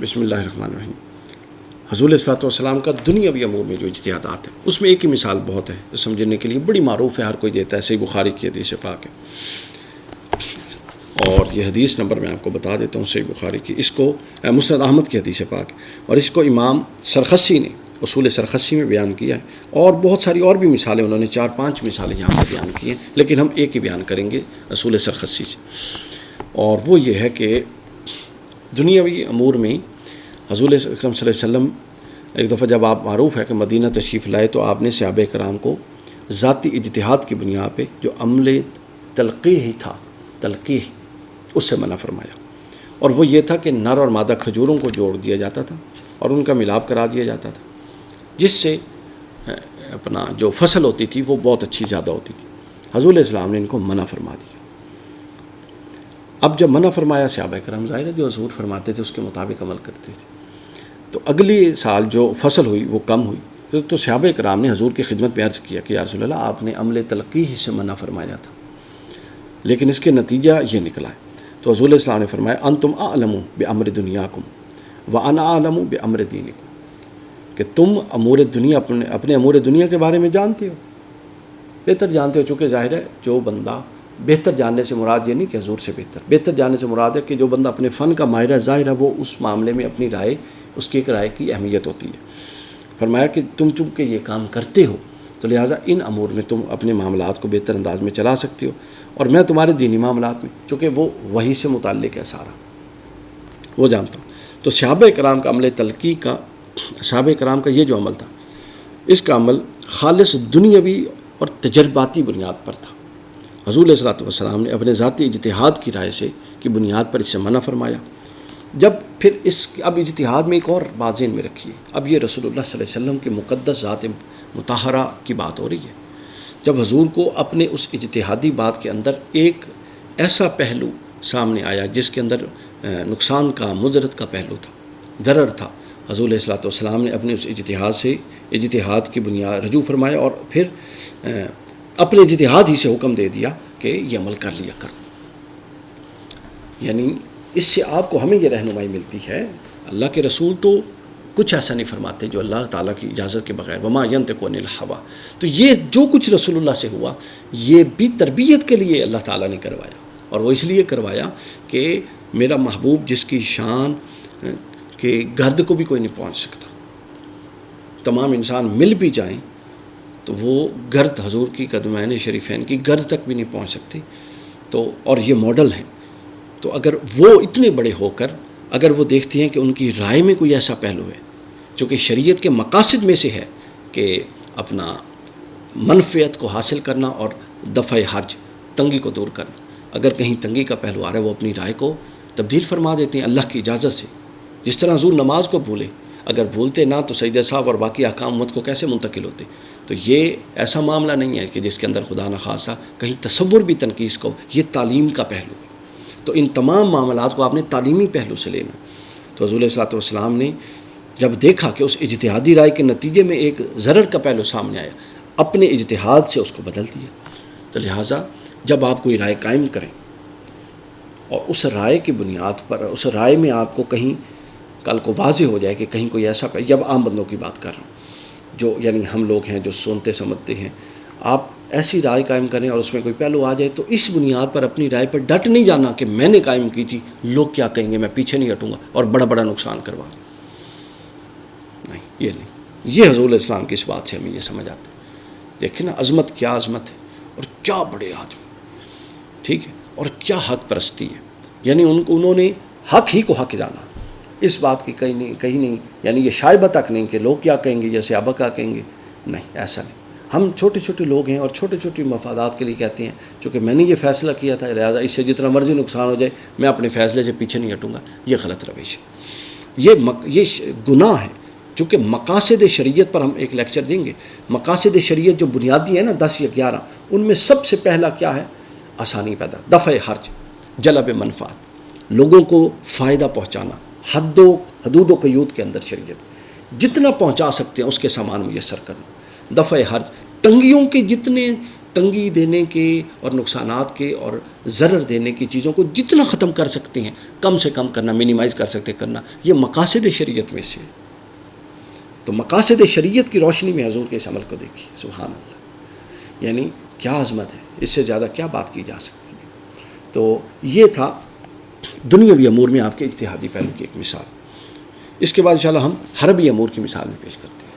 بسم اللہ الرحمن الرحیم۔ حضور علیہ الصلوۃ والسلام کا دنیاوی امور میں جو اجتہادات ہیں اس میں ایک ہی مثال بہت ہے سمجھنے کے لیے، بڑی معروف ہے، ہر کوئی دیتا ہے، صحیح بخاری کی حدیث پاک ہے، اور یہ حدیث نمبر میں آپ کو بتا دیتا ہوں، صحیح بخاری کی، اس کو مسند احمد کی حدیث پاک ہے، اور اس کو امام سرخسی نے اصول سرخسی میں بیان کیا ہے، اور بہت ساری اور بھی مثالیں انہوں نے 4-5 مثالیں یہاں پر بیان کی ہیں، لیکن ہم ایک ہی بیان کریں گے اصول سرخسی سے، اور وہ یہ ہے کہ دنیاوی امور میں حضور اکرم صلی اللہ علیہ وسلم ایک دفعہ جب آپ معروف ہے کہ مدینہ تشریف لائے تو آپ نے صحابہ کرام کو ذاتی اجتہاد کی بنیاد پہ جو عمل تلقیح ہی تھا، تلقیح، اس سے منع فرمایا، اور وہ یہ تھا کہ نر اور مادہ کھجوروں کو جوڑ دیا جاتا تھا اور ان کا ملاپ کرا دیا جاتا تھا، جس سے اپنا جو فصل ہوتی تھی وہ بہت اچھی زیادہ ہوتی تھی۔ حضور علیہ السلام نے ان کو منع فرما دیا۔ اب جب منع فرمایا، صحابہ کرام ظاہر ہے جو حضور فرماتے تھے اس کے مطابق عمل کرتے تھے، تو اگلی سال جو فصل ہوئی وہ کم ہوئی، تو صحابہ کرام نے حضور کی خدمت میں عرض کیا کہ یا رسول اللہ، آپ نے عمل تلقیح سے منع فرمایا تھا لیکن اس کے نتیجہ یہ نکلا ہے۔ تو حضور علیہ السلام نے فرمایا انتم اعلم بامر دنیاکم وانا اعلم بامر دینکم، کہ تم امور دنیا اپنے امور دنیا کے بارے میں جانتے ہو، بہتر جانتے ہو، چونکہ ظاہر ہے جو بندہ بہتر جاننے سے مراد یہ نہیں کہ حضور سے بہتر جاننے سے مراد ہے کہ جو بندہ اپنے فن کا ماہر ہے، ظاہر ہے وہ اس معاملے میں اپنی رائے، اس کی ایک رائے کی اہمیت ہوتی ہے۔ فرمایا کہ تم چونکہ یہ کام کرتے ہو تو لہٰذا ان امور میں تم اپنے معاملات کو بہتر انداز میں چلا سکتے ہو، اور میں تمہارے دینی معاملات میں، چونکہ وہ وحی سے متعلق ہے سارا، وہ جانتا ہوں۔ تو صحابہ کرام کا عمل تلقیح کا، صحابہ کرام کا یہ جو عمل تھا، اس کا عمل خالص دنیاوی اور تجرباتی بنیاد پر تھا۔ حضور علیہ الصلوۃ والسلام نے اپنے ذاتی اجتہاد کی رائے سے کی بنیاد پر اس سے منع فرمایا۔ جب پھر اب اجتہاد میں ایک اور بات ذہن میں رکھیے، اب یہ رسول اللہ صلی اللہ علیہ وسلم کی مقدس ذات مطہرہ کی بات ہو رہی ہے۔ جب حضور کو اپنے اس اجتہادی بات کے اندر ایک ایسا پہلو سامنے آیا جس کے اندر نقصان کا، مضرت کا پہلو تھا، ضرر تھا، حضور علیہ الصلوۃ والسلام نے اپنے اس اجتہاد کی بنیاد رجوع فرمایا، اور پھر اپنے اجتہاد ہی سے حکم دے دیا کہ یہ عمل کر لیا کرو۔ یعنی اس سے آپ کو ہمیں یہ رہنمائی ملتی ہے، اللہ کے رسول تو کچھ ایسا نہیں فرماتے جو اللہ تعالیٰ کی اجازت کے بغیر، وما ینطق عن الہویٰ، تو یہ جو کچھ رسول اللہ سے ہوا یہ بھی تربیت کے لیے اللہ تعالیٰ نے کروایا، اور وہ اس لیے کروایا کہ میرا محبوب جس کی شان کہ گرد کو بھی کوئی نہیں پہنچ سکتا، تمام انسان مل بھی جائیں تو وہ گرد حضور کی قدمین شریفین کی گرد تک بھی نہیں پہنچ سکتی، تو اور یہ ماڈل ہیں، تو اگر وہ اتنے بڑے ہو کر اگر وہ دیکھتے ہیں کہ ان کی رائے میں کوئی ایسا پہلو ہے جو کہ شریعت کے مقاصد میں سے ہے کہ اپنا منفعت کو حاصل کرنا اور دفع حرج، تنگی کو دور کرنا، اگر کہیں تنگی کا پہلو آ رہا ہے وہ اپنی رائے کو تبدیل فرما دیتے ہیں اللہ کی اجازت سے، جس طرح حضور نماز کو بھولے، اگر بھولتے نہ تو سجدہ صاحب اور باقی احکام امت کو کیسے منتقل ہوتے۔ تو یہ ایسا معاملہ نہیں ہے کہ جس کے اندر خدا نخواستہ کہیں تصور بھی تنقیص کو، یہ تعلیم کا پہلو ہے، تو ان تمام معاملات کو آپ نے تعلیمی پہلو سے لینا۔ تو حضور علیہ الصلوۃ والسلام نے جب دیکھا کہ اس اجتہادی رائے کے نتیجے میں ایک ضرر کا پہلو سامنے آیا، اپنے اجتہاد سے اس کو بدل دیا۔ تو لہٰذا جب آپ کوئی رائے قائم کریں اور اس رائے کی بنیاد پر، اس رائے میں آپ کو کہیں کل کو واضح ہو جائے کہ کہیں کوئی ایسا، جب عام بندوں کی بات کر رہا ہوں، جو یعنی ہم لوگ ہیں جو سنتے سمجھتے ہیں، آپ ایسی رائے قائم کریں اور اس میں کوئی پہلو آ جائے تو اس بنیاد پر اپنی رائے پر ڈٹ نہیں جانا کہ میں نے قائم کی تھی، لوگ کیا کہیں گے، میں پیچھے نہیں ہٹوں گا اور بڑا نقصان کروا نہیں، یہ نہیں، یہ حضور علیہ السلام کی اس بات سے ہمیں یہ سمجھ آتا ہے۔ دیکھیں نا عظمت، کیا عظمت ہے، اور کیا بڑے آدمی، ٹھیک ہے، اور کیا حق پرستی ہے، یعنی انہوں نے حق ہی کو حق جانا، اس بات کی کہیں نہیں، یعنی یہ شائبہ تک نہیں کہ لوگ کیا کہیں گے یا صحابہ کیا کہیں گے، نہیں، ایسا نہیں۔ ہم چھوٹے لوگ ہیں اور چھوٹے مفادات کے لیے کہتے ہیں چونکہ میں نے یہ فیصلہ کیا تھا لہٰذا اس سے جتنا مرضی نقصان ہو جائے میں اپنے فیصلے سے پیچھے نہیں ہٹوں گا، یہ غلط روش ہے، یہ گناہ ہے۔ چونکہ مقاصد شریعت پر ہم ایک لیکچر دیں گے، مقاصد شریعت جو بنیادی ہیں نا 10 یا 11، ان میں سب سے پہلا کیا ہے؟ آسانی پیدا، دفع حرج، جلب منفعت، لوگوں کو فائدہ پہنچانا، حدود و قیود کے اندر شریعت جتنا پہنچا سکتے ہیں اس کے سامان میسر کرنا، دفع حرج، تنگیوں کے جتنے تنگی دینے کے اور نقصانات کے اور ضرر دینے کی چیزوں کو جتنا ختم کر سکتے ہیں کم سے کم کرنا، منیمائز کر سکتے کرنا، یہ مقاصد شریعت میں سے ہے۔ تو مقاصد شریعت کی روشنی میں حضور کے اس عمل کو دیکھی، سبحان اللہ، یعنی کیا عظمت ہے، اس سے زیادہ کیا بات کی جا سکتی ہے۔ تو یہ تھا دنیاوی امور میں آپ کے اجتہادی پہلو کی ایک مثال۔ اس کے بعد انشاءاللہ ہم حربی امور کی مثال میں پیش کرتے ہیں۔